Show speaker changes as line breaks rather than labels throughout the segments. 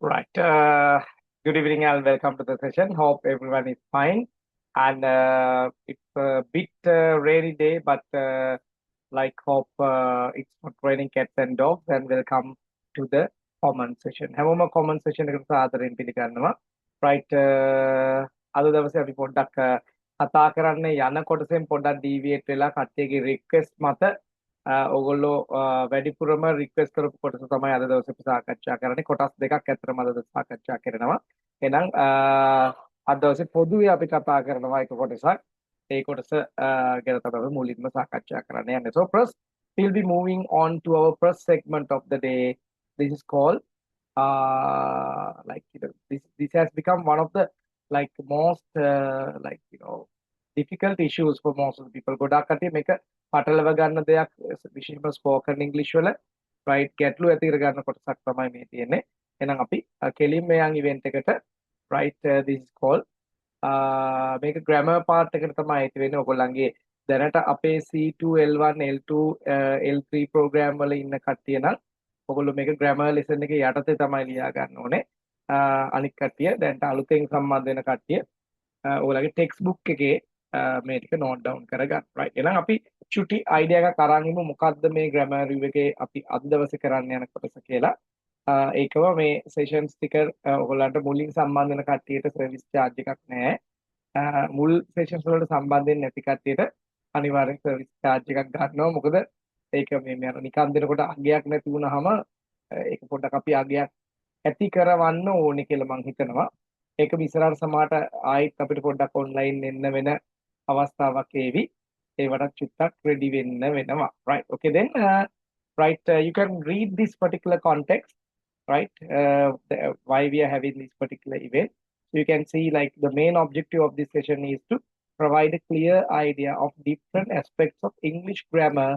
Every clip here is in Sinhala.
Right. Good evening and welcome to the session. Hope everyone is fine. And it's a bit rainy day, but like hope it's not raining cats and dogs. And welcome to the common session. හැමෝම common session එකට සාදරයෙන් පිළිගන්නවා. Right. අද දවසේ අපි පොඩ්ඩක් කතා කරන්න යන කොටසෙන් පොඩ්ඩක් deviate වෙලා කට්ටියගේ request මත ඕගොල්ලෝ වැඩිපුරම රික්වෙස්ට් කරපු කොටස තමයි අද දවසේ අපි සාකච්ඡා කරන්නේ. කොටස් දෙකක් ඇත්තටම අද දවසේ සාකච්ඡා කරනවා. එහෙනම් අද දවසේ පොදුවේ අපි කතා කරනවා එක කොටසක්. ඒ කොටස ගැන තමයි අපි මුලින්ම සාකච්ඡා කරන්න යන්නේ. So first we'll be moving on to our first segment of the day. This is called this has become one of the like most difficult issues for most of the people. ගොඩාක් කට්ටිය මේක පටලව ගන්න දෙයක් විශේෂයෙන්ම ස්පෝකන් ඉංග්ලිෂ් වල රයිට් ගැටලු ඇති කර ගන්න කොටසක් තමයි මේ තියෙන්නේ. එහෙනම් අපි කෙලින්ම යන් ඉවෙන්ට් එකට රයිට් this is called මේක grammar part එකට තමයි ඇති වෙන්නේ. ඔයගොල්ලන්ගේ දැනට අපේ C2 L1 L2 L3 program වල ඉන්න කට්ටිය නම් ඔයගොල්ලෝ මේක grammar lesson එකේ යටතේ තමයි ලියා ගන්න ඕනේ. අනිත් කට්ටිය දැන්ට අලුතෙන් සම්බන්ධ වෙන කට්ටිය ඔයගොල්ලන්ගේ ටෙක්ස්ට් බුක් එකේ මේ ටික නෝට් ඩවුන් කරගන්න. රයිට්. එහෙනම් අපි චුටි අයිඩියා එකක් අරන් ඉමු මොකද්ද මේ grammar review එකේ අපි අද දවසේ කරන්න යන කොටස කියලා. ඒකම මේ sessions ටික ඔයගොල්ලන්ට මුලින් සම්බන්ධ වෙන කට්ටියට service charge එකක් නැහැ. මුල් sessions වලට සම්බන්ධ වෙන්නේ නැති කට්ටියට අනිවාර්යෙන් service charge එකක් ගන්නවා. මොකද ඒක මේ නිකන් දෙනකොට අගයක් නැති වුනහම ඒක පොඩ්ඩක් අපි අගයක් ඇති කරවන්න ඕනේ කියලා මම හිතනවා. ඒක විසරාට සමාට ආයිත් අපිට පොඩ්ඩක් ඔන්ලයින් එන්න වෙන අවස්ථාවක් ඒවි. ඒවට චුට්ටක් රෙඩි වෙන්න වෙනවා. Right. Okay then you can read this particular context, right? Why we are having this particular event. So you can see like the main objective of this session is to provide a clear idea of different aspects of English grammar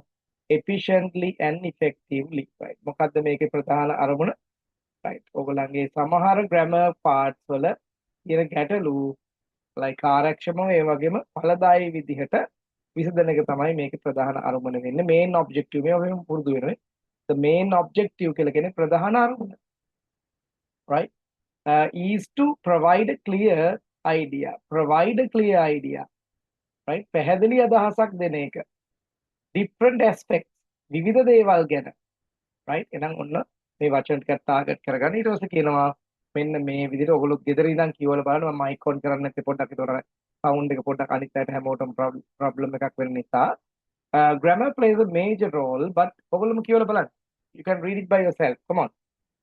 efficiently and effectively. Right. මොකද්ද මේකේ ප්‍රධාන අරමුණ? Right. ඔයගොල්ලන්ගේ සමහර grammar parts වල තියෙන ගැටලු like ආරක්ෂමව ඒ වගේම ඵලදායී විදිහට විසඳන එක තමයි මේකේ ප්‍රධාන අරමුණ වෙන්නේ. main objective මේ ඔබ පුරුදු වෙනවා. the main objective කියලා කියන්නේ ප්‍රධාන අරමුණ. Right. Is to provide a clear idea. Provide a clear idea. Right. පැහැදිලි අදහසක් දෙන එක. different aspects විවිධ දේවල් ගැන. right. එහෙනම් ඔන්න මේ වචන ටිකක් ටාගට් කරගන්න. ඊට පස්සේ කියනවා මෙන්න මේ විදිහට ඔයගොල්ලෝ ගෙදර ඉඳන් කියවල බලන්න මම මයික් ඔන් කරන්න නැත්තේ පොඩ්ඩක් ඒතොර සවුන්ඩ් එක පොඩ්ඩක් අනිත් පැයට හැමෝටම ප්‍රොබ්ලම් එකක් වෙන නිසා grammar plays a major role but ඔයගොල්ලෝම කියවල බලන්න you can read it by yourself come on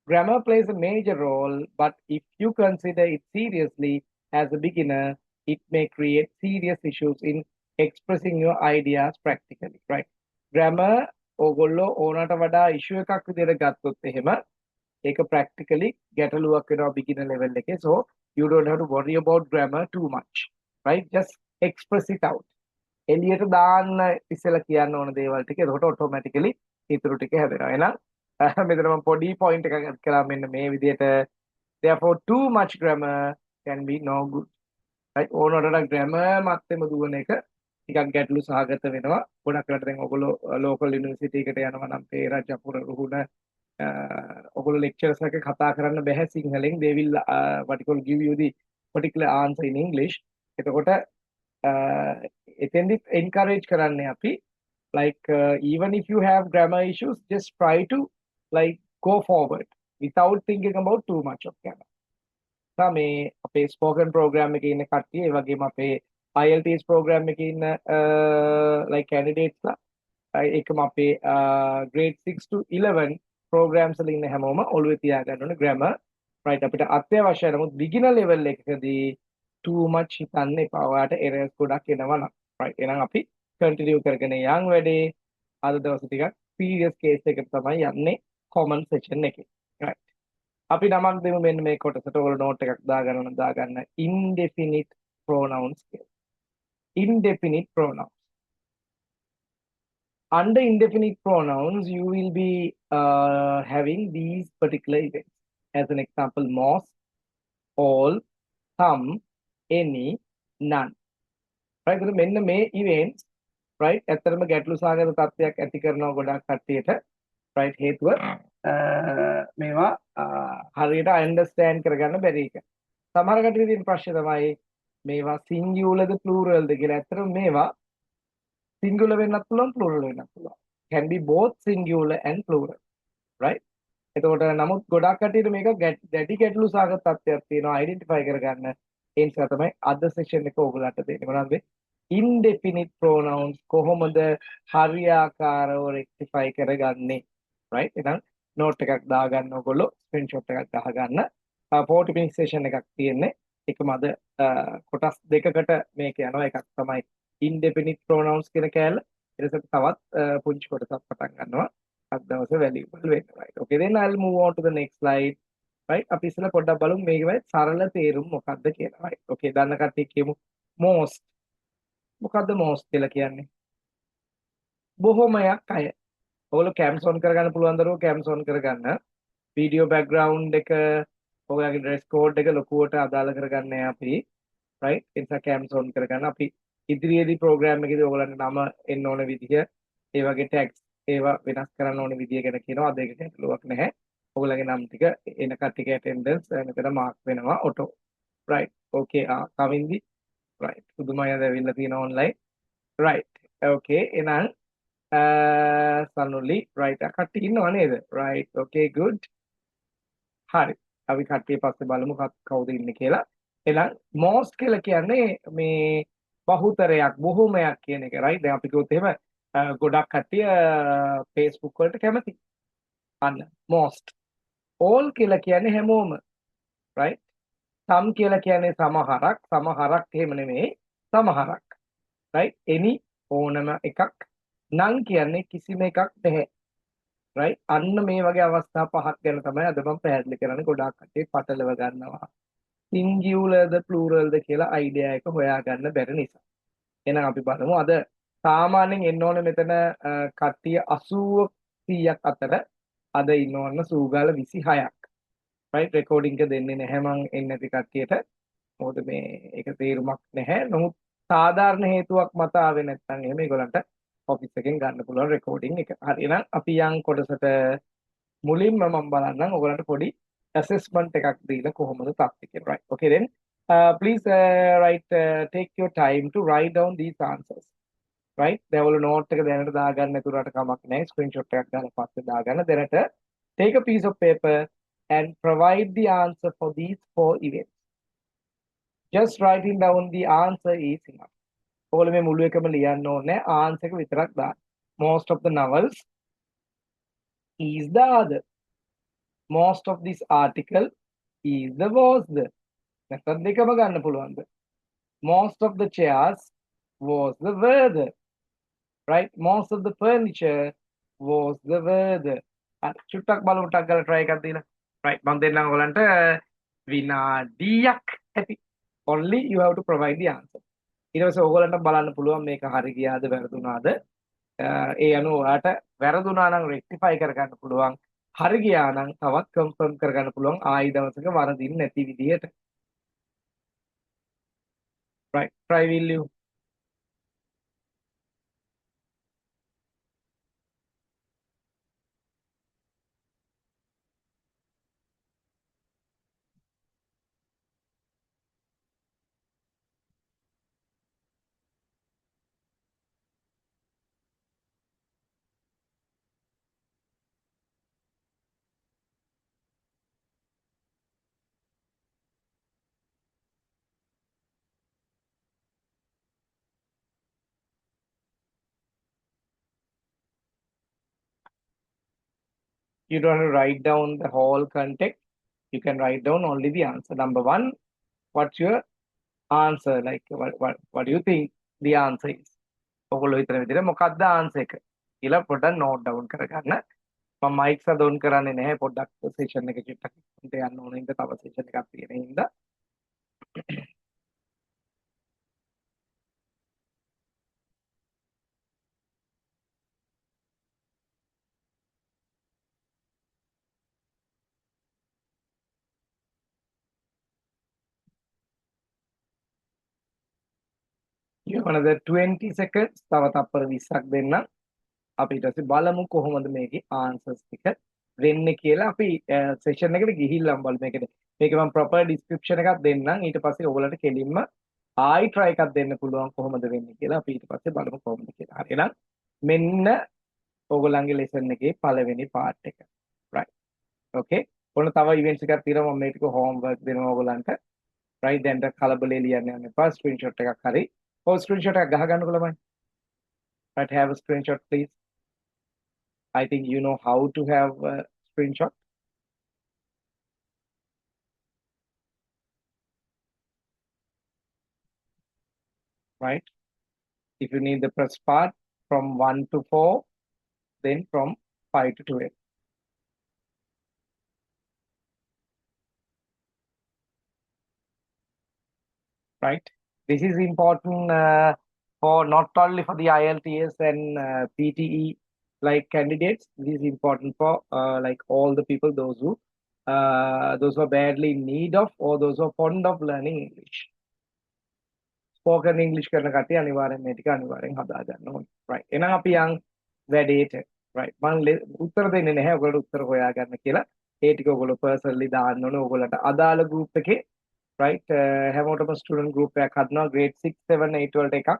grammar plays a major role but if you consider it seriously as a beginner it may create serious issues in expressing your ideas practically right grammar ඔයගොල්ලෝ ඕනට වඩා issue එකක් විදිහට ගත්තොත් එහෙම ඒක practically ගැටලුවක් වෙනවා beginner level එකේ so you don't have to worry about grammar too much right just express it out එළියට දාන්න ඉස්සෙල්ලා කියන්න ඕන දේවල් ටික එතකොට automatically ඊටු ටික හැදෙනවා එහෙනම් මෙතන මම පොඩි point එකක් අත් කළා මෙන්න මේ විදිහට therefore too much grammar can be no good right ඕනකට grammar මැත්තේම දුවන එක ටිකක් ගැටලු සහගත වෙනවා ගොඩක් වෙලාවට දැන් ඔයගොල්ලෝ local university එකට යනවා නම් පේරාජපුර රුහුණ ඔගොල්ලෝ lectures එක කතා කරන්න බෑ සිංහලෙන් they will what you call give you the particular answer in English එතකොට එතෙන්දි encourage කරන්නේ අපි like even if you have grammar issues just try to like go forward without thinking about too much of grammar මේ අපේ spoken program එකේ ඉන්න කට්ටිය ඒ වගේම අපේ IELTS program එකේ ඉන්න like candidates ලා ඒකම අපේ grade 6 to 11 programs වල ඉන්න හැමෝම ඔළුවේ තියාගන්න ඕනේ grammar right අපිට අත්‍යවශ්‍යයි නමුත් beginner level එකකදී too much හිතන්න එපා. ඔයාලට errors ගොඩක් එනවා නම් right එහෙනම් අපි continue කරගෙන යන් වැඩේ අද දවසේ ටිකක් serious case එකකට තමයි යන්නේ common session එකේ right අපි නමක් දෙමු මෙන්න මේ කොටසට ඔයගොල්ලෝ note එකක් දාගන්න indefinite pronouns indefinite pronouns under indefinite pronouns, you will be having these particular events. As an example, most, all, some, any, none. Right? So, මෙන්න මේ events, right? ඇත්තටම ගැටලු සාගත තත්ත්වයක් ඇති කරනවා ගොඩක් කට්ටියට. right? හේතුව මේවා හරියට අන්ඩර්ස්ටෑන්ඩ් කරගන්න බැරි එක. සමහර කටට තියෙන ප්‍රශ්නේ තමයි මේවා සිංගියුලද ප්ලූරල්ද කියලා. ඇත්තටම මේවා සිංගියුලර් වෙන්නත් පුළුවන් ප්ලූරල් වෙන්නත් පුළුවන්. can be both singular and plural, right? එතකොට නමුත් ගොඩක් කටියට මේක දැඩි ගැටලු සාගත තත්ත්වයක් තියෙනවා අයිඩෙන්ටිෆයි කරගන්න. ඒ නිසා තමයි අද සෙෂන් එක ඕගලන්ට දෙන්නේ. මොනවද? indefinite pronouns කොහොමද හරියාකාරව රෙක්ටිෆයි කරගන්නේ, right? එහෙනම් නෝට් එකක් දාගන්න ඕගොල්ලෝ ස්ක්‍රීන්ෂොට් එකක් ගහගන්න. 40 minute session එකක් තියෙන්නේ. ඒකම අද කොටස් දෙකකට මේක යනවා. එකක් තමයි indefinite pronouns කියන කෑල්ල. ඊට පස්සේ තවත් පුංචි කොටසක් පටන් ගන්නවා. අද දවසේ valuable වෙන්න, right? Okay, then I'll move on to the next slide. right? අපි ඉස්සෙල්ලා පොඩ්ඩක් බලමු මේකේ සරල තේරුම මොකක්ද කියලා. right? okay, දන්න කට්ටිය කියමු most. මොකද්ද most කියලා කියන්නේ? බොහොමයක් අය. ඔයගොල්ලෝ cams on කරගන්න පුළුවන් දරුවෝ cams on කරගන්න. video background එක ඔයගොල්ලෝගේ dress code එක ලොකුවට අදාළ කරගන්නේ අපි. right? ඒ නිසා cams on කරගන්න. අපි ඉදිරියේදී program එකේදී ඔයගොල්ලන්ට නම එන්න ඕන විදිහ, ඒ වගේ tags ඒවා වෙනස් කරන්න ඕන විදිය ගැන කියනවා. අද ඒකට ගැටලුවක් නැහැ. ඔයගොල්ලන්ගේ නම් ටික එන කට්ටියගේ attendance මෙතන mark වෙනවා auto. right? okay, කවින්දි right. පුදුමයි අද ඇවිල්ලා තියෙන online. right. okay, එහෙනම් සනුලි right කට්ටිය ඉන්නව නේද? right. okay, good. හරි. අපි කට්ටිය පස්සේ බලමු කවුද ඉන්නේ කියලා. එහෙනම් most කියලා කියන්නේ මේ බහුතරයක් බොහොමයක් කියන එක. right? දැන් අපි කිව්වොත් එහෙම ගොඩක් කට්ටිය Facebook වලට කැමති. අන්න most. all කියලා කියන්නේ හැමෝම. right? some කියලා කියන්නේ සමහරක්. සමහරක් එහෙම නෙමෙයි. සමහරක්. right? any ඕනම එකක්. none කියන්නේ කිසිම එකක් නැහැ. right? අන්න මේ වගේ අවස්ථා පහක් ගැන තමයි අද මම පැහැදිලි කරන්නේ. ගොඩාක් කට්ටිය පටලව ගන්නවා. singularද pluralද කියලා අයිඩියා එක හොයාගන්න බැරි නිසා. එහෙනම් අපි බලමු අද සාමාන්‍යයෙන් එන්න ඕනේ මෙතන කට්ටිය 80 100ක් අතර අද ඉන්න ඕන සූගාල 26ක්. right? recording එක දෙන්නේ නැහැ මං එන්නේ නැති කට්ටියට. මොකද මේ ඒක තේරුමක් නැහැ. නමුත් සාධාරණ හේතුවක් මත ආවේ නැත්නම් එහෙම ඒගොල්ලන්ට ඔෆිස් එකෙන් ගන්න පුළුවන් රෙකෝඩින් එක. හරි එහෙනම් අපි යන් කොටසට මුලින්ම මම බලන්නම් ඔයගොල්ලන්ට පොඩි assessment එකක් දීලා කොහොමද තත්ත්වය කියලා. right? okay, then please take your time to write down these answers. right? දැන් ඔයාලා note එක දැනට දාගන්න නැතුවට කමක් නැහැ. screenshot එකක් දාලා පස්සේ දාගන්න. දැනට take a piece of paper and provide the answer for these 4 events. Just writing down the answer is enough. ඔයාලා මේ මුළු එකම ලියන්න ඕනේ answer එක විතරක් දාන්න. Most of the novels is the other. Most of this article is the was the. නැත්නම් දෙකම ගන්න පුළුවන්ද? Most of the chairs was the were the. right? Most of the furniture was the were the. චුට්ටක් බලමු ටක් ගාලා try එකක් දීලා. right? මම දෙන්නම් ඔයගලන්ට විනාඩියක් ඇති. only you have to provide the answer. ඊට පස්සේ ඔයගලන්ට බලන්න පුළුවන් මේක හරි ගියාද වැරදුනාද. ඒ අනුව ඔයාට වැරදුනා නම් rectify කරගන්න පුළුවන්. හරි ගියා නම් තවත් confirm කරගන්න පුළුවන් ආයි දවසක වරදින් නැති විදිහට. right? try will you? You don't have to write down the whole context. You can write down only the answer. Number one, what's your answer? Like, what do you think the answer is? ඔගොල්ලෝ හිතන විදිහට මොකක්ද ආන්සර් එක කියලා පොඩ්ඩක් නෝට් ඩවුන් කරගන්න. මම මයික් සද ඔන් කරන්නේ නැහැ. පොඩ්ඩක් සෙෂන් එක චුට්ටක් යන්න ඕන හින්දා තව සෙෂන් එකක් තියෙන හින්දා. You have another 20 seconds. තව තප්පර 20ක් දෙන්න. අපි ඊට පස්සේ බලමු කොහොමද මේකේ ආන්සර්ස් ටික වෙන්නේ කියලා අපි සෙෂන් එකට ගිහිල්ලාම බලමු මේකද. මේක මම ප්‍රොපර් ඩිස්ක්‍රිප්ෂන් එකක් දෙන්නම්. ඊට පස්සේ ඔයගලන්ට කෙලින්ම ආයි try එකක් දෙන්න පුළුවන් කොහොමද වෙන්නේ කියලා අපි ඊට පස්සේ බලමු කොහොමද කියලා. හරි එහෙනම් මෙන්න ඔයගලන්ගේ ලෙසන් එකේ පළවෙනි පාර්ට් එක. right. okay. ඔන්න තව ඉවෙන්ට්ස් එකක් තියෙනවා මම මේ ටික හෝම්වර්ක් දෙනවා ඔයගලන්ට. right. දැන් කලබලේ ලියන්න යන්න එපා. ස්ක්‍රීන්ෂොට් එකක් හරි. ඔය ස්ක්‍රීන්ෂොට් එකක් ගහගන්නකො ළමයි. right. have a screenshot please. I think you know how to have a screenshot. Right. If you need the press part from 1 to 4, then from 5 to 12. Right. This is important for not only for the IELTS and PTE like candidates. This is important for like all the people, those who are badly in need of or those who are fond of learning English. Spoken English කරන කට්ටිය අනිවාර්යෙන් මේ ටික අනිවාර්යෙන් හදා ගන්න ඕනේ. right. එහෙනම් අපි යන් වැඩේට. right. මම උත්තර දෙන්නේ නැහැ ඔයගොල්ලෝ උත්තර හොයාගන්න කියලා. ඒ ටික ඔයගොල්ලෝ personally දාන්න ඕනේ ඔයගොල්ලන්ට අදාළ group එකේ. right. හැමෝටම student group එකක් හදනවා grade 6 7 8 වලට එකක්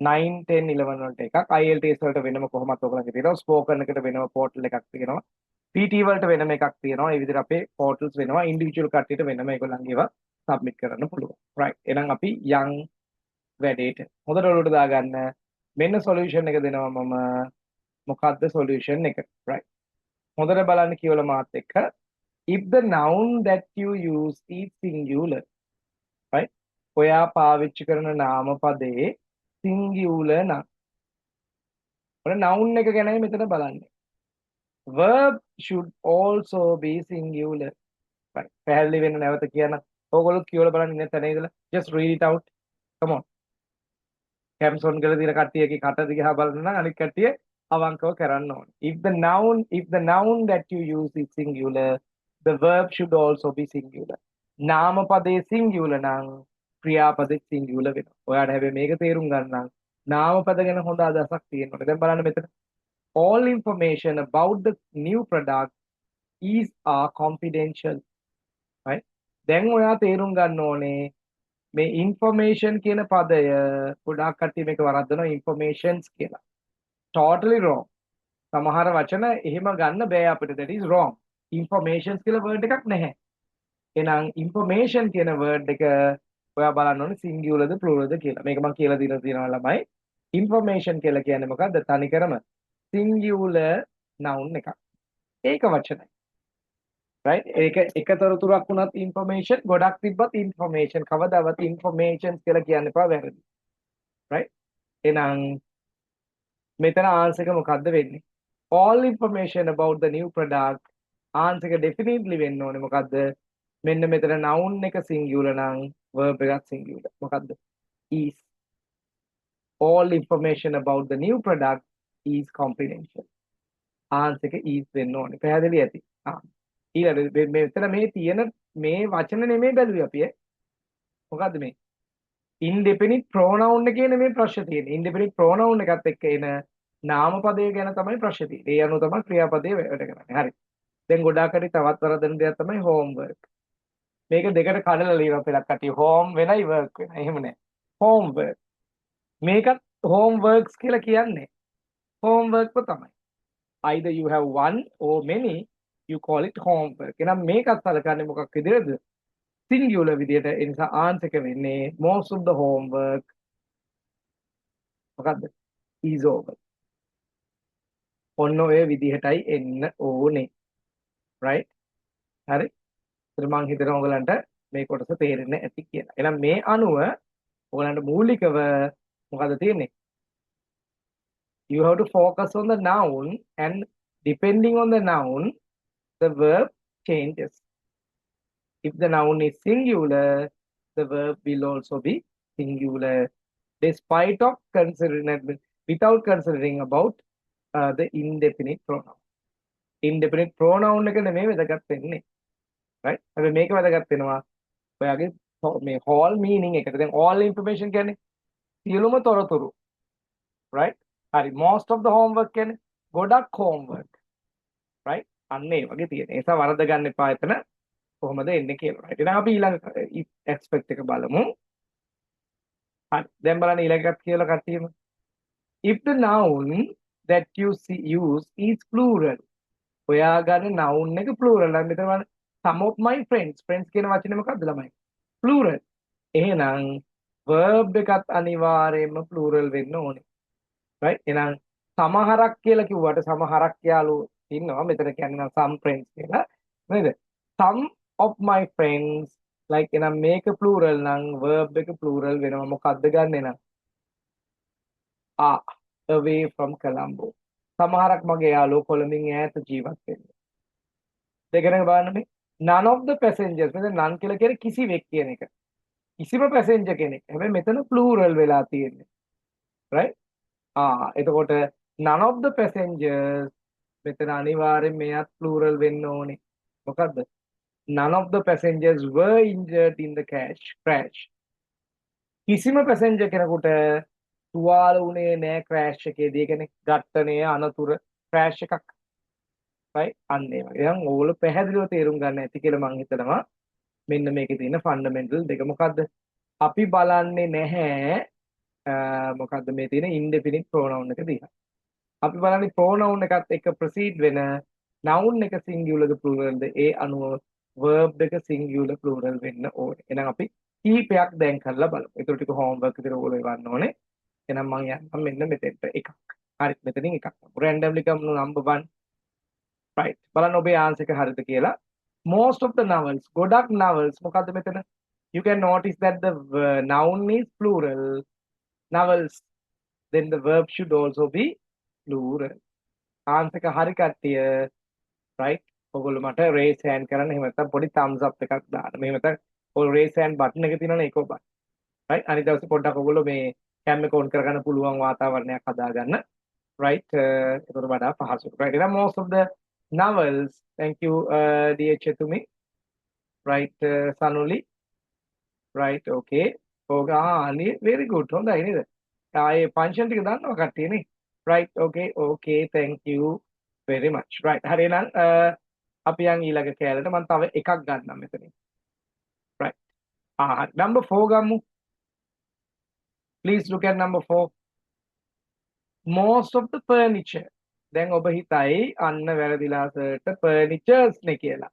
9 10 11 වලට එකක් IELTS වලට වෙනම කොහොමත් ඔයගොල්ලන්ගේ තියෙනවා spoken එකට වෙනම portal එකක් තියෙනවා PT වලට වෙනම එකක් තියෙනවා ඒ විදිහට අපේ portals වෙනවා individual කට්ටියට වෙනම ඒගොල්ලන්ගේ ඒවා submit කරන්න පුළුවන්. right. එහෙනම් අපි යන් වැඩේට හොඳට ඔලුවට දාගන්න මෙන්න solution එක දෙනවා මම මොකක්ද solution එක. right. හොඳට බලන්න කියවල මාත් එක්ක if the noun that you use is singular. right. ඔයා පාවිච්චි කරන නාම පදේ singular නම් ඔන්න noun එක ගැනයි මෙතන බලන්නේ. verb should also be singular. right. පැහැදිලි වෙන්න නැවත කියන්න. ඕගොල්ලෝ කියවල බලන්න ඉන්න තැන ඉඳලා just read it out. come on. කැම්සොන් ගල දින කට්ටියගේ කට දිහා බලන්න නම් අනිත් කට්ටිය අවංකව කරන්න ඕනේ. if the noun that you use is singular, the verb should also be singular. නාම පදේ singular නම් ක්‍රියාපදේ singular වෙනවා. ඔයාට හැබැයි මේක තේරුම් ගන්න නම් නාම පද ගැන හොඳ අදහසක් තියෙන්න ඕනේ. දැන් බලන්න මෙතන all information about the new product is confidential. right. දැන් ඔයා තේරුම් ගන්න ඕනේ මේ information කියන පදය ගොඩාක් කට්ටිය මේක වරද්දනවා informations කියලා. totally wrong. සමහර වචන එහෙම ගන්න බෑ අපිට. that is wrong. informations කියලා word එකක් නැහැ. එහෙනම් information කියන word එක ඔයා බලන්න ඕනේ singular ද plural ද කියලා. මේක මම කියලා දීලා තියෙනවා ළමයි. information කියලා කියන්නේ මොකද්ද? තනිකරම singular noun එකක්. ඒක වචනයි. right. ඒක එක තොරතුරක් වුණත් information ගොඩක් තිබ්බත් information කවදාවත් informations කියලා කියන්න එපා වැරදි. right. එහෙනම් මෙතන ආන්සර් එක මොකද්ද වෙන්නේ? all information about the new product answer එක definitely වෙන්න ඕනේ මොකද්ද? මෙන්න මෙතන noun එක singular නම් verb එකක් singular. මොකද්ද? is. all information about the new product is confidential. Answer එක is වෙන්න ඕනේ. පැහැදිලි ඇති. ඊළඟ මෙතන මේ තියෙන මේ වචන නෙමෙයි බැලුවේ අපි මොකද්ද මේ indefinite pronoun එකේ නෙමෙයි ප්‍රශ්න තියෙන්නේ. indefinite pronoun එකත් එක්ක එන නාම පදය ගැන තමයි ප්‍රශ්න තියෙන්නේ. ඒ අනුව තමයි ක්‍රියාපදේ වැඩ කරන්නේ. හරි. දැන් ගොඩාක් අය තවත් වරදන දෙයක් තමයි homework. මේක දෙකට කඩලා ලියලා පෙරක් කටිය home වෙනයි work වෙනයි. එහෙම නෑ. homework. මේකත් homeworks කියලා කියන්නේ. homework තමයි. either you have one or many, you call it homework. එහෙනම් මේකත් සලකන්නේ මොකක් විදිහටද? singular විදිහට. ඒ නිසා answer එක වෙන්නේ most of the homework මොකද්ද? is over. ඔන්න ඔය විදිහටයි එන්න ඕනේ. right. හරි. ඉතින් මම හිතනවා ඔයගලන්ට මේ කොටස තේරෙන්නේ ඇති කියලා. එහෙනම් මේ අනුව ඔයගලන්ට මූලිකව මොකද තියෙන්නේ? You have to focus on the noun and depending on the noun, the verb changes. If the noun is singular, the verb will also be singular, despite of considering without considering about the indefinite pronoun. Indefinite pronoun එක නෙමෙයි වැදගත් වෙන්නේ. right. හැබැයි මේක වැදගත් වෙනවා ඔයාගේ මේ whole meaning එකට. දැන් all information කියන්නේ සියලුම තොරතුරු. right. හරි. most of the homework කියන්නේ ගොඩක් homework. right. අන්න ඒ වගේ තියෙන. ඒ නිසා වරද ගන්න එපා එතන කොහොමද එන්නේ කියලා. right. එහෙනම් අපි ඊළඟ aspect එක බලමු. හරි. දැන් බලන්න ඊළඟ එකත් කියලා කට්ටියම. If the noun that you use is plural. ඔයා ගන්න noun එක plural. දැන් මෙතන බලන්න some of my friends. friends කියන වචනේ මොකක්ද ළමයි? plural. එහෙනම් verb එකත් අනිවාර්යයෙන්ම plural වෙන්න ඕනේ. right. එහෙනම් සමහරක් කියලා කිව්වට සමහරක් යාළුවෝ ඉන්නවා. මෙතන කියන්නේ some friends කියලා. නේද? some of my friends like එහෙනම් මේක plural නම් verb එක plural වෙනවා. මොකද්ද ගන්නෙ නම්? are away from Colombo. සමහරක් මගේ යාළුවෝ කොළඹින් ඈත ජීවත් වෙන්නේ. දෙකෙනෙක් බලන්න මේ none of the passengers මෙතන none කියලා කියන්නේ කිසිවෙක් කියන එක. කිසිම passenger කෙනෙක්. හැබැයි මෙතන plural වෙලා තියෙන්නේ. right? එතකොට none of the passengers මෙතන අනිවාර්යෙන් මෙයත් plural වෙන්න ඕනේ. මොකද්ද? none of the passengers were injured in the crash. කිසිම passenger කෙනෙකුට තුවාල වුණේ නෑ crash එකේදී. ඒ කියන්නේ ඝට්ටනය අනතුර crash එකක්. right? අන්න ඒ වගේ. දැන් ඕගොල්ලෝ පැහැදිලිව තේරුම් ගන්න ඇති කියලා මම හිතනවා. මෙන්න මේකේ තියෙන ෆන්ඩමෙන්ටල් දෙක මොකද්ද? අපි බලන්නේ නැහැ මොකද්ද මේ තියෙන ඉන්ඩෙෆිනිට් ප්‍රොනවුන් එක දිහා. අපි බලන්නේ ප්‍රොනවුන් එකත් එක්ක ප්‍රොසීඩ් වෙන noun එක සිංගියුලර්ද ප්ලූරල්ද ඒ අනුව verb එක සිංගියුලර් ප්ලූරල් වෙන්න ඕනේ. එහෙනම් අපි කීපයක් දැන් කරලා බලමු. ඒතර ටික හෝම්වර්ක් විතර ඕගොල්ලෝ එවන්න ඕනේ. එහෙනම් මම යන්නම් මෙන්න මෙතෙන්ට එකක්. හරි මෙතනින් එකක්. randomly come number 1. right. බලන්න ඔබේ ආන්සර් එක හරිද කියලා. most of the novels ගොඩක් novels මොකද්ද මෙතන? you can notice that the noun is plural. novels then the verb should also be plural. Answer එක හරි කට්ටිය right. ඔයගොල්ලෝ මට raise hand කරන්න එහෙම නැත්නම් පොඩි thumbs up එකක් දාන්න. මෙහෙම නැත්නම් ඔය raise hand button එක තියෙනවනේ ඒක ඔබයි. right. අනිත් දවසේ පොඩ්ඩක් ඔයගොල්ලෝ මේ cam එක on කරගන්න පුළුවන් වාතාවරණයක් හදාගන්න. right. ඒකට වඩා පහසුයි. right. එහෙනම් most of the novels thank you dear Chetumi. right. Sanuli. right. okay. අනේ very good. හොඳයි නේද? ආයේ function ටික දන්නවා කට්ටිය නේ. right. okay thank you very much. right. හරි එහෙනම් අපි යන් ඊළඟ කැලේට මම තව එකක් ගන්නම් මෙතනින්. right. හරි. number 4 ගමු. please look at number 4. most of the furniture. දැන් ඔබ හිතයි අන්න වැරදිලා සර්ට furnitures නේ කියලා.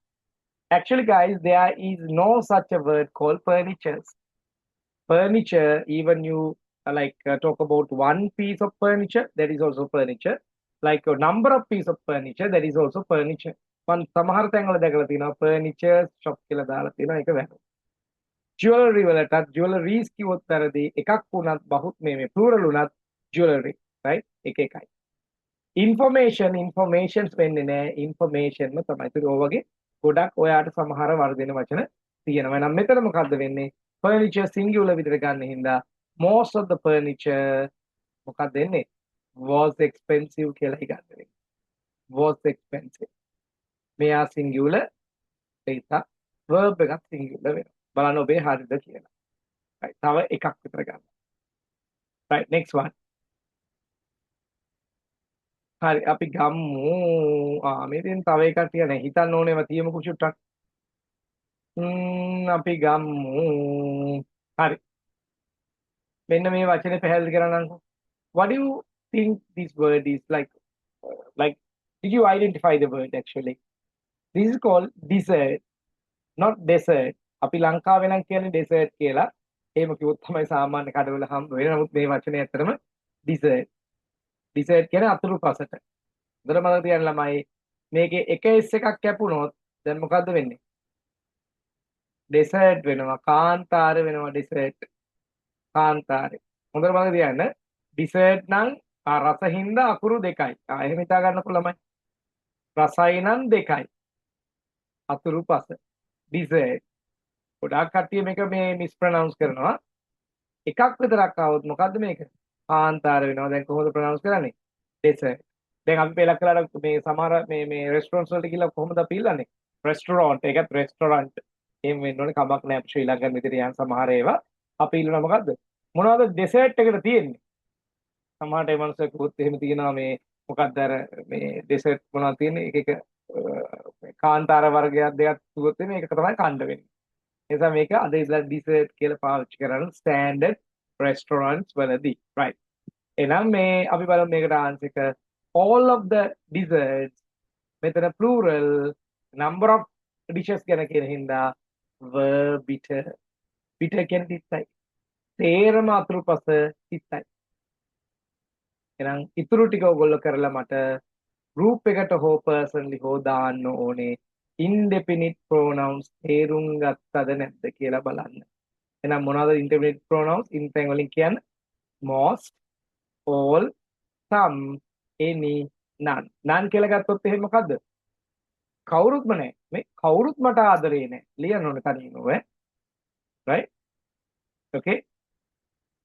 actually guys there is no such a word called furnitures. furniture even you talk about one piece of furniture that is also furniture. like a number of piece of furniture that is also furniture. මම සමහර තැන්වල දැකලා තියෙනවා furniture shop කියලා දාලා තියෙනවා ඒක වැරදි. jewelry වලටත් jewelries කිව්වොත් වැරදි. එකක් වුණත් බහුත් මේ plural වුණත් jewelry right එක එකයි. informations වෙන්නේ නැහැ information ම තමයි. ඒක ඔයගෙ ගොඩක් ඔයාට සමහර වර්ධන වචන තියෙනවා. නම් මෙතන මොකද්ද වෙන්නේ? furniture singular විදිහට ගන්න හින්දා most of the furniture මොකක්ද වෙන්නේ? was expensive කියලා හිතන්නේ. was expensive. මෙයා singular ඒක verb එකක් singular වෙනවා. බලන්න ඔබේ හරියද කියලා. right. තව එකක් විතර ගන්න. right. next one. හරි අපි ගම්මු මේකෙන් තව එකක් තියන හිතන්න ඕනේව තියමුකෝ චුට්ටක් අපි ගම්මු හරි මෙන්න මේ වචනේ පැහැදිලි කරන්නම්කෝ what do you think this word is like did you identify the word actually this is called dessert not dessert අපි ලංකාවේ නම් කියන්නේ dessert කියලා එහෙම කිව්වොත් තමයි සාමාන්‍ය කඩවල හම්බ වෙන්නේ නමුත් මේ වචනේ ඇත්තටම dessert dessert කියන්නේ අතුරුපසට. උදේට මතක තියන්න ළමයි මේකේ එක S එකක් කැපුණොත් දැන් මොකද්ද වෙන්නේ? dessert වෙනවා. කාන්තාර වෙනවා dessert. කාන්තාරේ. හොඳට මතක තියන්න. dessert නම් රසින්ද අකුරු දෙකයි. එහෙම හිතා ගන්නකො ළමයි. රසයි නම් දෙකයි. අතුරුපස. dessert. ගොඩාක් කට්ටිය මේක මේ මිස්ප්‍රොනවුන්ස් කරනවා. එකක් විතරක් ආවොත් මොකද්ද මේක? කාන්තාර වෙනවා. දැන් කොහොමද ප්‍රොනවුන්ස් කරන්නේ? dessert. දැන් අපි පෙළක් කළාට මේ සමහර මේ රෙස්ටොරන්ට්ස් වලට ගිහලා කොහොමද අපි ඉල්ලන්නේ? රෙස්ටොරන්ට් එකත් රෙස්ටොරන්ට්. එහෙම වෙන්න ඕනේ කමක් නැහැ අපි ශ්‍රී ලංකන් විදිහට යන සමහර ඒවා අපි ඉල්ලනවා මොකද්ද? මොනවද dessert එකට තියෙන්නේ? සමහරට ඒ මනුස්සයෙක් කිව්වොත් එහෙම තියෙනවා මේ මොකක්ද අර මේ dessert මොනවද තියෙන්නේ? එක එක කාන්තාර වර්ගයක් දෙකක් තුනක් තියෙන මේක තමයි කණ්ඩ වෙන්නේ. ඒ නිසා මේක අද ඉඳලා ඩිසර්ට් කියලා පාවිච්චි කරන ස්ටෑන්ඩඩ් රෙස්ටොරන්ට්ස් වලදී. right. එහෙනම් මේ අපි බලමු මේකට ආන්සර් එක all of the desserts මෙතන plural number of dishes ගැන කියන හින්දා were bitter. bitter කියන්නේ තිත්තයි. තේරම අතුරුපස තිත්තයි. එහෙනම් ඉතුරු ටික ඔයගොල්ලෝ කරලා මට group එකට හෝ personally හෝ දාන්න ඕනේ indefinite pronouns තේරුම් ගත්තද නැද්ද කියලා බලන්න. එහෙනම් මොනවද indefinite pronouns? ඉන්ටෙන් වලින් කියන්නේ most, all, some, any, none. none කියලා ගත්තොත් එහෙම මොකද්ද? කවුරුත්ම නැහැ. මේ කවුරුත් මට ආදරේ නැහැ. ලියන්න ඕනේ තනියම ඔය. right? okay?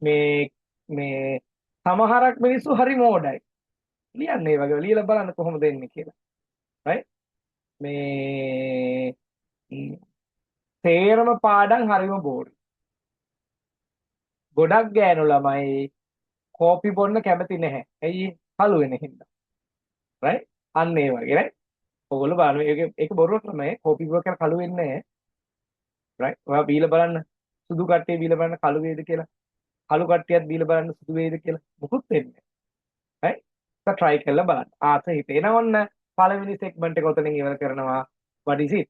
මේ සමහරක් මිනිස්සු හරි මෝඩයි. ලියන්න ඒ වගේ ලියලා බලන්න කොහොමද එන්නේ කියලා. right? මේ තේරම පාඩම් හරිම බෝරි. ගොඩක් ගෑනු ළමයි කෝපි බොන්න කැමති නැහැ. ඇයි? කළු වෙන හින්දා. right? අන්න ඒ වගේ right? ඔයගොල්ලෝ බලන්න ඒක බොරුවක් තමයි. කෝපි බොව කියලා කළු වෙන්නේ නැහැ. right? ඔයා බීලා බලන්න. සුදු කට්ටිය බීලා බලන්න කළු වේද කියලා. කළු කට්ටියත් බීලා බලන්න සුදු වේද කියලා. මොකුත් වෙන්නේ නැහැ. right? ඒක try කරලා බලන්න. ආස හිතේන ඔන්න පළවෙනි segment එක උතනින් ඉවර කරනවා. what is it?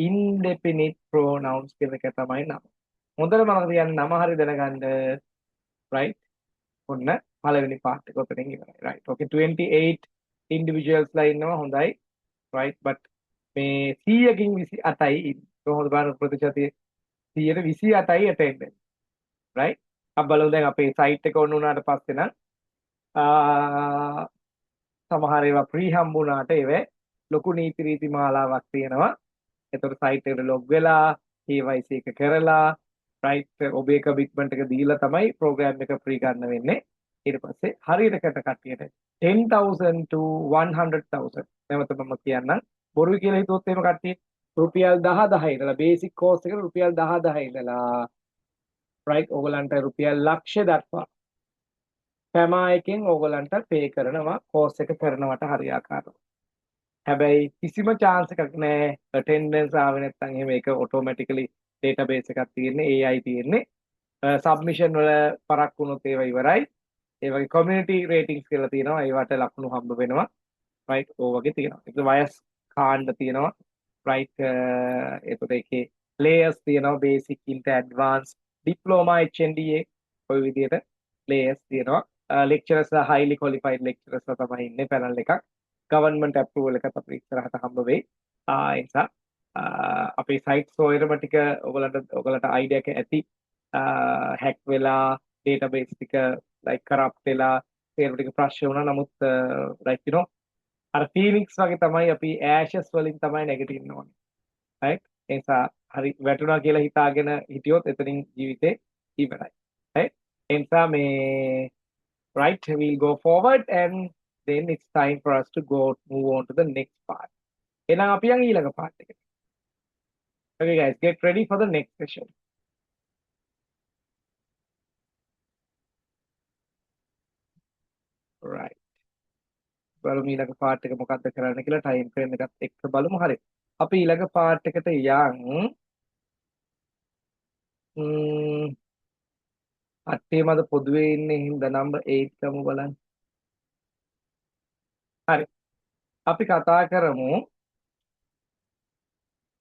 indefinite pronouns කියන එක තමයි නම. හොඳට මතක තියාගන්න නම හරි දැනගන්න. right? ඔන්න පළවෙනි part එක උතනින් ඉවරයි. right? okay 28 individuals ලා ඉන්නවා හොඳයි. right? but මේ 100කින් 28යි කොහොමද බලන්න ප්‍රතිශතය 128යි attendance. right? අපි බලමු දැන් අපේ site එක ඔන්න උනාට පස්සේ නම් සමහර ඒවා free හම්බුණාට ඒවේ ලොකු නීති රීති මාලාවක් තියෙනවා. එතකොට site එකට log වෙලා KYC එක කරලා right ඔබේ commitment එක දීලා තමයි program එක free ගන්න වෙන්නේ. ඊට පස්සේ හරියට කට්ටියට 10,000 to 100,000 නැවත මම කියන්නම් බොරුයි කියලා හිතුවොත් එහෙම කට්ටිය රුපියල් 10,000 ඉඳලා බේසික් කෝස් එකට රුපියල් 10,000 ඉඳලා right ඕගලන්ට රුපියල් ලක්ෂ දක්වා පැමා එකෙන් ඕගලන්ට පේ කරනවා කෝස් එක කරනවට හරියාකාරව. හැබැයි කිසිම chance එකක් නැහැ attendance ආවේ නැත්නම් එහෙම ඒක automatically database එකක් තියෙන්නේ AI තියෙන්නේ submission වල පරක් වුණොත් ඒවා ඉවරයි. ඒ වගේ community ratings කියලා තියෙනවා ඒවට ලකුණු හම්බ වෙනවා. right ඕ වගේ තියෙනවා. ඒක වයස් කාණ්ඩ තියෙනවා. right එතකොට ඒකේ layers තියෙනවා basic into advanced diploma HNDA ඔය විදිහට layers තියෙනවා. lecturers highly qualified lecturers තමයි ඉන්නේ panel එකක්. government approval එකත් අපිට ඉස්සරහට හම්බ වෙයි. ඒ නිසා අපේ site සොයරම ටික ඔයගලන්ට idea එක ඇති hack වෙලා database ටික like corrupt වෙලා ඒ ටික ප්‍රශ්න වුණා. නමුත් like you know අර Phoenix වගේ තමයි අපි ashes වලින් තමයි නැගිටින්න ඕනේ. right? ඒ නිසා හරි වැටුණා කියලා හිතාගෙන හිටියොත් එතනින් ජීවිතේ ඉවරයි. right? ඒ නිසා මේ right we'll go forward and then it's time for us to move on to the next part. එහෙනම් අපි යන් ඊළඟ part එකට. Okay guys, get ready for the next session. right. බලමු ඊළඟ part එක මොකක්ද කරන්න කියලා time frame එකත් එක්ක බලමු. හරි. අපි ඊළඟ part එකට යන් අට්ටියමද පොදුවේ ඉන්නේ හින්දා number 8 ගමු බලන්න. හරි. අපි කතා කරමු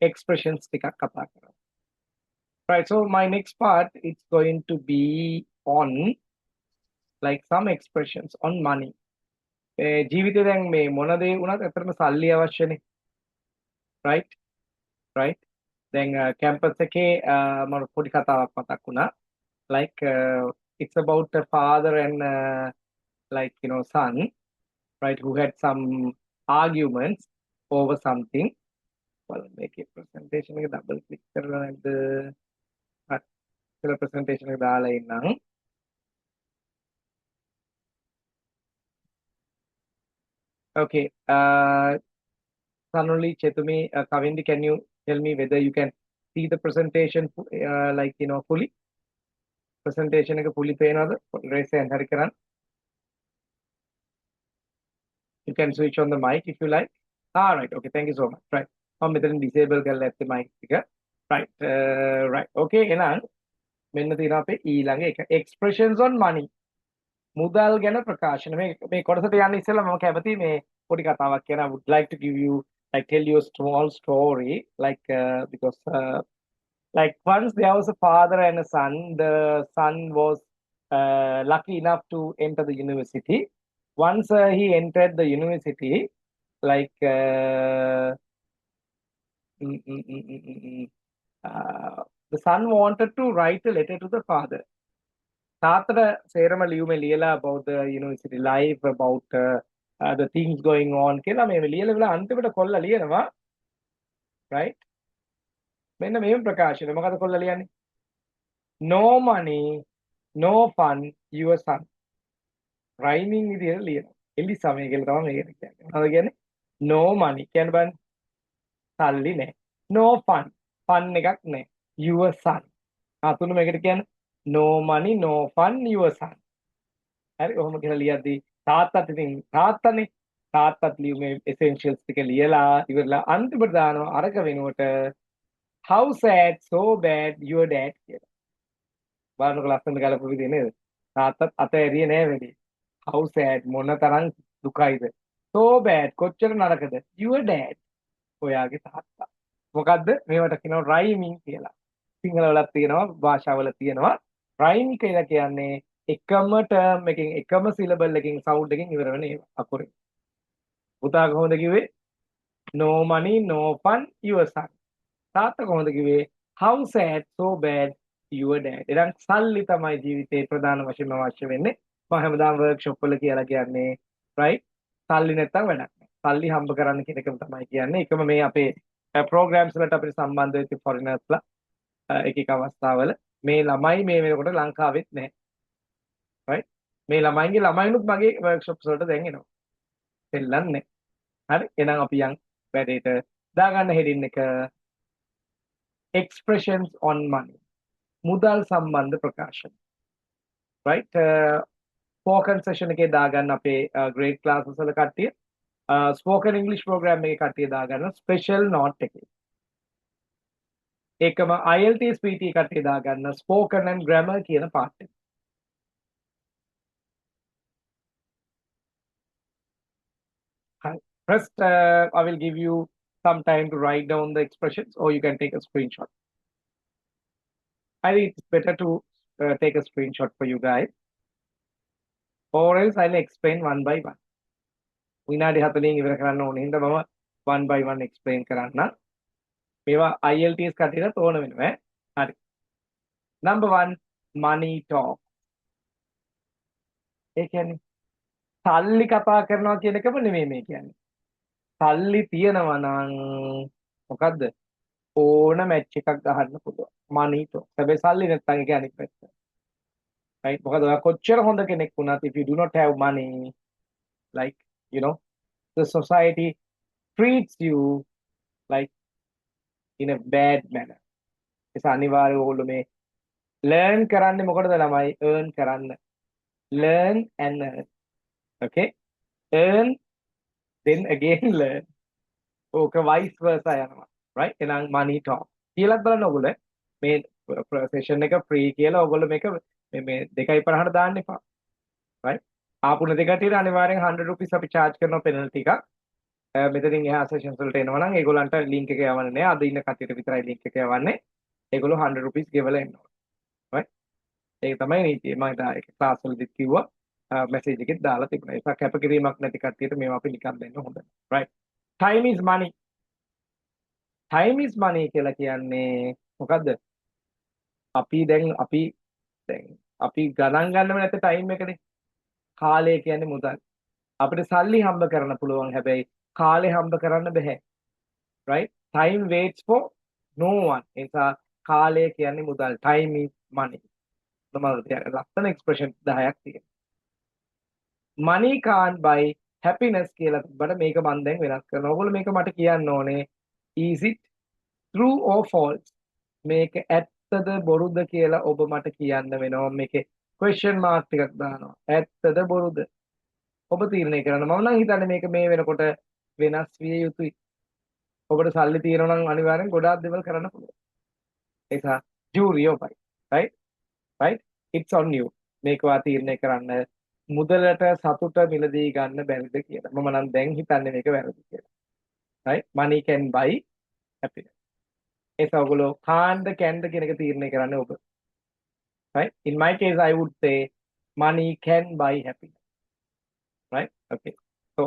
expressions ටිකක් කතා කරමු. right, so my next part is going to be on like some expressions on money. ජීවිතේ දැන් මේ මොන දේ වුණත් අතරම සල්ලි අවශ්‍යනේ. right? right? දැන් campus එකේ මම පොඩි කතාවක් මතක් වුණා. like it's about a father and like you know son, right, who had some arguments over something. well make a presentation එක double click කරලා නැද්ද කියලා presentation එක දාලා ඉන්නම්. okay Sanuli Chetumi Kavindi, can you tell me whether you can see the presentation like you know fully? presentation එක fully පේනවද? raise hand හරි කරන්න. you can switch on the mic if you like. right, okay, thank you so much. Right. මම මෙතන disable කරලා ඇත්තේ mic එක. Right. Right. Okay, එහෙනම් මෙන්න තියෙනවා අපේ ඊළඟ එක expressions on money. මුදල් ගැන ප්‍රකාශන. මේ කොටසට යන්න ඉස්සෙල්ලා මම කැමති මේ පොඩි කතාවක් කියන I would like to give you like tell you a small story like because like once there was a father and a son. The son was lucky enough to enter the university. Once he entered the university, like mm, mm, mm, mm, mm, mm, the son wanted to write a letter to the father. තාත්තට සේරම ලියුමේ ලියලා about the university life, about the things going on කියලා මේ ලියලා අන්තිමට කොල්ලා ලියනවා, right? මෙන්න මේව ප්‍රකාශන. මොකද කොල්ලා ලියන්නේ? No money, no fun, your son. rhyming විදියට ලියනවා. එලි සමය කියලා තමයි මේකට කියන්නේ. මොනවද කියන්නේ? No money කියන්නේ බලන්න. සල්ලි නැහැ. No fun. fun එකක් නැහැ. Your son. තුන මේකට කියන්නේ no money, no fun, your son. හරි ඔහොම කියලා ලියද්දී තාත්තත් ඉතින් තාත්තනේ තාත්තත් ලියුමේ essentials ටික ලියලා ඉවරලා අන්තිමට දානවා අරක වෙනුවට how sad, so bad, your dad කියලා. බලන්නකො ලස්සන ගලපු විදිය නේද? තාත්තත් අතෑරියේ නෑ වැඩි. how sad මොන තරම් දුකයිද? so bad කොච්චර නරකද? your dad ඔයාගේ තාත්තා. මොකද්ද? මේවට කියනවා rhyming කියලා. සිංහල වලත් තියෙනවා භාෂාවල තියෙනවා. rhyme කියලා කියන්නේ එකම ටර්ම් එකකින් එකම සිලබල් එකකින් සවුන්ඩ් එකකින් ඉවර වෙන ඒවා අකුරේ. පුතා කොහොමද කිව්වේ? no money, no fun, your son. තාත්තා කොහොමද කිව්වේ? how sad, so bad, your dad. එහෙනම් සල්ලි තමයි ජීවිතේ ප්‍රධාන වශයෙන්ම අවශ්‍ය වෙන්නේ. මම හැමදාම වර්ක්ෂොප් වල කියලා කියන්නේ right? සල්ලි නැත්තම් වැඩක් නැහැ. සල්ලි හම්බ කරන්න කියන එකම තමයි කියන්නේ. ඒකම මේ අපේ ප්‍රෝග්‍රෑම්ස් වලට අපිට සම්බන්ධ වෙච්ච ෆොරිනර්ස්ලා එක එක අවස්ථාවල මේ ළමයි මේ වෙනකොට ලංකාවෙත් නැහැ. right? මේ ළමයින්ගේ ළමයිනුත් මගේ වර්ක්ෂොප්ස් වලට දැන් එනවා. දෙල්ලන්නේ. හරි. එහෙනම් අපි යන් වැඩේට දාගන්න හෙඩින් එක expressions on money. මුදල් සම්බන්ධ ප්‍රකාශන. right? spoken session එකේ දාගන්න අපේ grade classes වල කට්ටිය spoken English program එකේ කට්ටිය දාගන්න special note එකේ. ඒකම IELTS PT කට්ටිය දාගන්න spoken and grammar කියන part එක. First, I will give you some time to write down the expressions, or you can take a screenshot. I think it's better to take a screenshot for you guys, or else I'll explain one by one. විනාඩි 40න් ඉවර කරන්න ඕනේ හින්දා මම one by one explain කරන්න. මේවා IELTS කටේට ඕන වෙනවා. හරි. Number 1, money talk. ඒ කියන්නේ සල්ලි කතා කරනවා කියන එකම නෙමෙයි මේ කියන්නේ. සල්ලි තියනවා නම් මොකද්ද? ඕන මැච් එකක් ගහන්න පුළුවන්. money talk. හැබැයි සල්ලි නැත්නම් ඒක අනිත් පැත්ත. right? මොකද ඔයා කොච්චර හොඳ කෙනෙක් වුණත් if you do not have money, like you know, the society treats you like in a bad manner. ඒක අනිවාර්යව ඕගොල්ලෝ මේ learn කරන්නේ මොකටද ළමයි? earn කරන්න. learn and earn. okay? earn then again learn. ඕක vice versa යනවා. right? එහෙනම් money talk. කියලාත් බලන්න ඕගොල්ලෝ මේ session එක free කියලා ඕගොල්ලෝ මේක මේ 2.50ට දාන්න එපා. right? ආපු නැති කටියට අනිවාර්යෙන් 100 rupees අපි charge කරනවා penalty එකක්. මෙතනින් එහා sessions වලට එනවා නම් ඒගොල්ලන්ට link එක යවන්නේ නැහැ. අද ඉන්න කටියට විතරයි link එක යවන්නේ. ඒගොල්ලෝ 100 rupees ගෙවලා එනවා. right? ඒක තමයි නීතිය. මම ඉතින් ඒක class වලදීත් කිව්වා. message එකෙත් දාලා තිබුණා. ඒක කැපකිරීමක් නැති කට්ටියට මේවා අපි නිකන් දෙන්න හොඳ නැහැ. right? time is money. time is money කියලා කියන්නේ මොකද්ද? අපි ගණන් ගන්නම නැත්te time එකනේ. කාලය කියන්නේ මුදල්. අපිට සල්ලි හම්බ කරන්න පුළුවන් හැබැයි කාලේ හම්බ කරන්න බෑ. right? time waits for no one. එසා කාලය කියන්නේ මුදල්. time is money. තමයි ලස්සන expression 10ක් තියෙනවා. money can't buy happiness කියලා තිබ්බට මේක මම දැන් වෙනස් කරනවා. ඔයගොල්ලෝ මේක මට කියන්න ඕනේ. is it true or false? මේක ඇත්තද බොරුද කියලා ඔබ මට කියන්න වෙනවා. මේකේ question mark ටිකක් දානවා. ඇත්තද බොරුද? ඔබ තීරණය කරන්න. මම නම් හිතන්නේ මේක මේ වෙනකොට වෙනස් විය යුතුයි. ඔබට සල්ලි තියෙනවා නම් අනිවාර්යෙන් ගොඩාක් දේවල් කරන්න පුළුවන්. ඒක ජූරි ඔබයි. right right it's on you. මේකවා තීරණය කරන්න මුදලට සතුට මිලදී ගන්න බැරිද කියලා. මම නම් දැන් හිතන්නේ මේක වැරදි කියලා. right money can buy happiness. ඒක ඔයගොල්ලෝ කාන්ද කැන්ද කියන එක තීරණය කරන්නේ ඔබ. right in my case I would say money can buy happiness. right okay so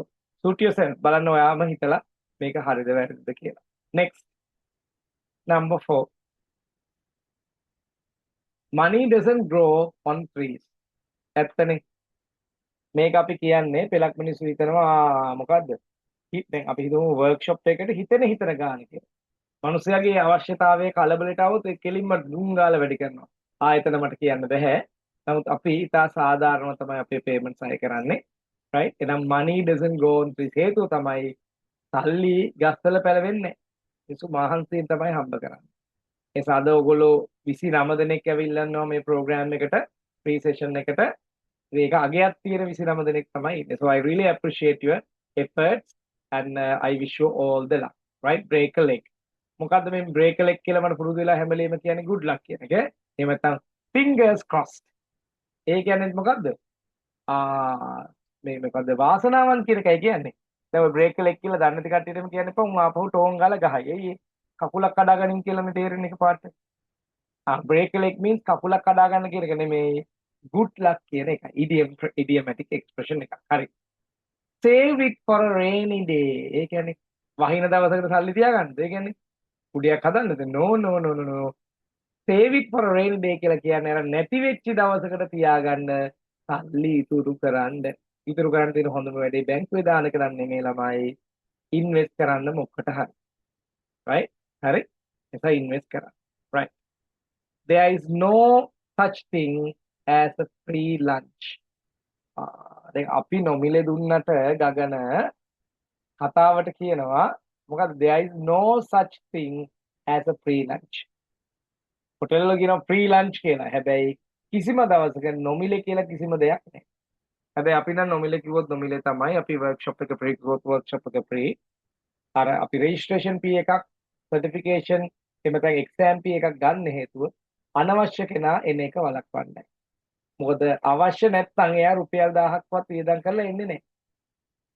suit yourself බලන්න ඔයාම හිතලා මේක හරිද වැරදිද කියලා. next number 4 money doesn't grow on trees. ඇත්තනේ මේක අපි කියන්නේ පෙලක් මිනිස්සු හිතනවා මොකද්ද? දැන් අපි හිතමු වර්ක්ෂොප් එකකට හිතන ගාන කියලා. මිනිස්යාගේ අවශ්‍යතාවයේ කලබලට આવොත් ඒ කෙලින්ම දුම් ගාලා වැඩි කරනවා. ආයතන මට කියන්න බෑ. නමුත් අපි ඉතා සාධාරණව තමයි අපේ පේමන්ට්ස් අය කරන්නේ. right එහෙනම් money doesn't grow on trees හේතුව තමයි සල්ලි ගස්වල පැලවෙන්නේ. මිනිස්සු මහන්සියෙන් තමයි හම්බ කරන්නේ. ඒ සාද ඔයගොල්ලෝ 29 දෙනෙක් ඇවිල්ලා ඉන්නවා මේ ප්‍රෝග්‍රෑම් එකට ෆ්‍රී සෙෂන් එකට. ඒක අගයක් තියෙන 29 දෙනෙක් තමයි ඉන්නේ. So I really appreciate your efforts and I wish you all the luck. right break a leg. මොකද්ද මේ break a leg කියලා මට පුරුදු වෙලා හැම වෙලේම කියන්නේ good luck කියන එක. එහෙම නැත්නම් fingers crossed. ඒ කියන්නේ මොකද්ද? මේ මොකද්ද වාසනාවන් කියන එකයි කියන්නේ. දැන් ඔය break a leg කියලා දන්නේ නැති කට්ටියටම කියන්න එපා. උන් ආපහු ටෝන් ගාලා ගහයි. එයි කකුලක් කඩා ගනින් කියලා මේ තේරෙන එක පාට. break a leg means කකුලක් කඩා ගන්න කියන එක නෙමෙයි. good luck කියන එක. idiomatic expression එකක්. හරි. save it for a rainy day. ඒ කියන්නේ වහින දවසකට සල්ලි තියාගන්නද? ඒ කියන්නේ කුඩියක් හදන්නද? no. save it for a rainy day කියලා කියන්නේ අර නැති වෙච්ච දවසකට තියාගන්න සල්ලි ඉතුරු කරන්න. ඉතුරු කරන්න තියෙන හොඳම වැඩේ බැංකුවේ දාන කරන්න නෙමෙයි ළමයි. ඉන්වෙස්ට් කරන්න මොකට හරි. right? හරි? ඒක ඉන්වෙස්ට් කරන්න. right. there is no such thing as a free lunch. දැන් අපි නොමිලේ දුන්නට ගගන කතාවට කියනවා මොකද there is no such thing as a free lunch. Hotel වල කියනවා free lunch කියලා. හැබැයි කිසිම දවසක නොමිලේ කියලා කිසිම දෙයක් නැහැ. හැබැයි අපි නම් නොමිලේ කිව්වොත් නොමිලේ තමයි. අපි වර්ක්ෂොප් එක free කිව්වොත් වර්ක්ෂොප් එක free. අර අපි registration fee එකක් certification එහෙම නැත්නම් exam fee එකක් ගන්න හේතුව අනවශ්‍ය කෙනා එන එක වළක්වන්නයි. මොකද අවශ්‍ය නැත්නම් එයා රුපියල් 1000ක්වත් වියදම් කරලා එන්නේ නැහැ.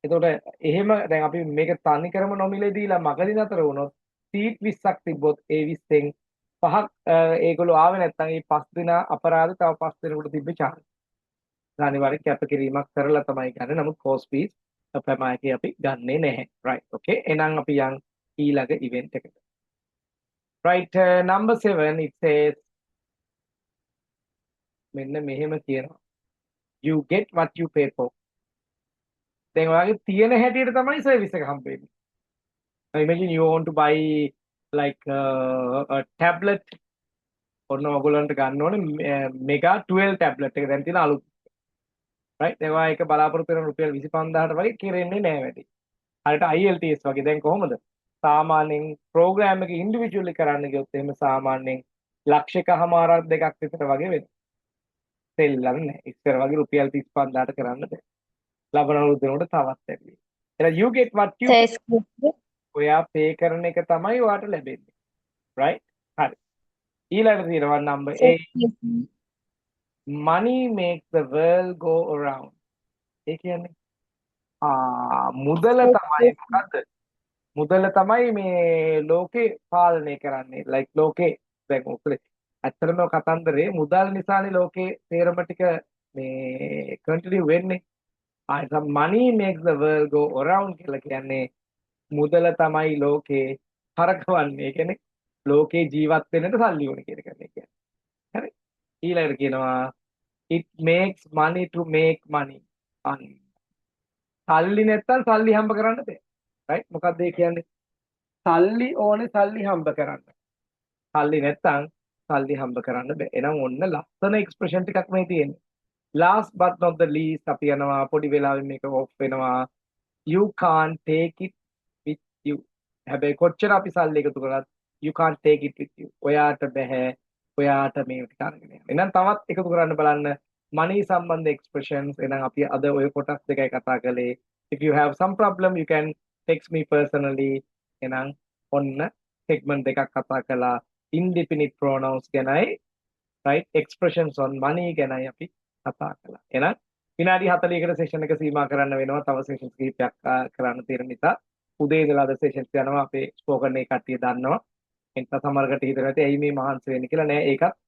එතකොට එහෙම දැන් අපි මේක තනි කරම නොමිලේ දීලා මගදී නතර වුණොත් සීට් 20ක් තිබ්බොත් ඒ 20න් පහක් ඒගොල්ලෝ ආවේ නැත්නම් ඒ 5 දින අපරාධ තව 5 දිනකට තිබ්බ chance. අනිවාර්යෙන් කැපකිරීමක් කරලා තමයි ගන්න. නමුත් course fees ප්‍රමාණිකේ අපි ගන්නෙ නැහැ. right okay එහෙනම් අපි යන් ඊළඟ event එකට. right number 7 it says මෙන්න මෙහෙම කියනවා. you get what you pay for. දැන් ඔයාගේ තියෙන හැටියට තමයි සර්විස් එක හම්බ වෙන්නේ. imagine you want to buy like a tablet ඔන්න ඔයගොල්ලන්ට ගන්න ඕනේ mega 12 tablet එක දැන් තියෙන අලුත්. right ඒවා එක බලාපොරොත්තු වෙන රුපියල් 25000ට වගේ කෙරෙන්නේ නැහැ වැඩි. හරියට IELTS වගේ දැන් කොහොමද? සාමාන්‍යයෙන් ප්‍රෝග්‍රෑම් එක ඉන්ඩිවිජුවලි කරන්න ගියොත් එහෙම සාමාන්‍යයෙන් ලක්ෂයකමාරක් දෙකක් විතර වගේ වෙනවා. සෙල්ලම් නැහැ. ඉස්සර වගේ රුපියල් 35000ට කරන්න බෑ. ලබන අවුරුද්දේකට තවත් වැඩි. එහෙනම් you get what you ඔයා pay කරන එක තමයි ඔයාට ලැබෙන්නේ. right? හරි. ඊළඟට තියෙනවා number 8. money makes the world go around. ඒ කියන්නේ මුදල තමයි මොකද්ද? මුදල තමයි මේ ලෝකේ පාලනය කරන්නේ. like ලෝකේ දැන් උත්තරේ ඇත්තටම කතන්දරේ මුදල් නිසානේ ලෝකේ තේරම ටික මේ කන්ටිනියු වෙන්නේ. money makes the world go around කියලා කියන්නේ මුදල තමයි ලෝකේ හරකවන්නේ. ඒ කියන්නේ ලෝකේ ජීවත් වෙන්නට සල්ලි ඕනේ කියන එක කියන්නේ. හරි. ඊළඟට කියනවා it makes money to make money. සල්ලි නැත්තම් සල්ලි හම්බ කරන්න බෑ. right මොකක්ද ඒ කියන්නේ? සල්ලි ඕනේ සල්ලි හම්බ කරන්න. සල්ලි නැත්තම් සල්ලි හම්බ කරන්න බෑ. එහෙනම් ඔන්න ලස්සන එක්ස්ප්‍රෙෂන් ටිකක් මේ තියෙන්නේ. last but not the least අපි යනවා පොඩි වෙලාවෙන් මේක ඔෆ් වෙනවා. you can't take it with you. හැබැයි කොච්චර අපි සල්ලි එකතු කරත් you can't take it with you. ඔයාට බෑ. ඔයාට මේ ටික අරගෙන යන්න. එහෙනම් තවත් එකතු කරන්න බලන්න money සම්බන්ධ expressions. එහෙනම් අපි අද ඔය කොටස් දෙකයි කතා කළේ. if you have some problem you can text me personally එහෙනම් ඔන්න segment දෙකක් කතා කළා indefinite pronouns ගැනයි right expressions on money ගැනයි අපි කතා කළා එහෙනම් විනාඩි 40කට session එක සීමා කරන්න වෙනවා තව sessions කිහිපයක් කරන්න තියෙන නිසා උදේ ඉඳලා අද sessions යනවා අපේ spoken එක කට්ටිය දන්නවා එතන සමහරකට හිතලා ඇති ඇයි මේ මහන්සි වෙන්නේ කියලා නෑ ඒකත්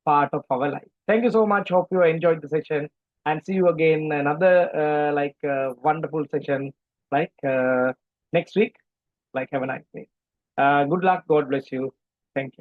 part of our life. Thank you so much. Hope you enjoyed the session and see you again another wonderful session next week. Have a nice day. Good luck. God bless you. Thank you.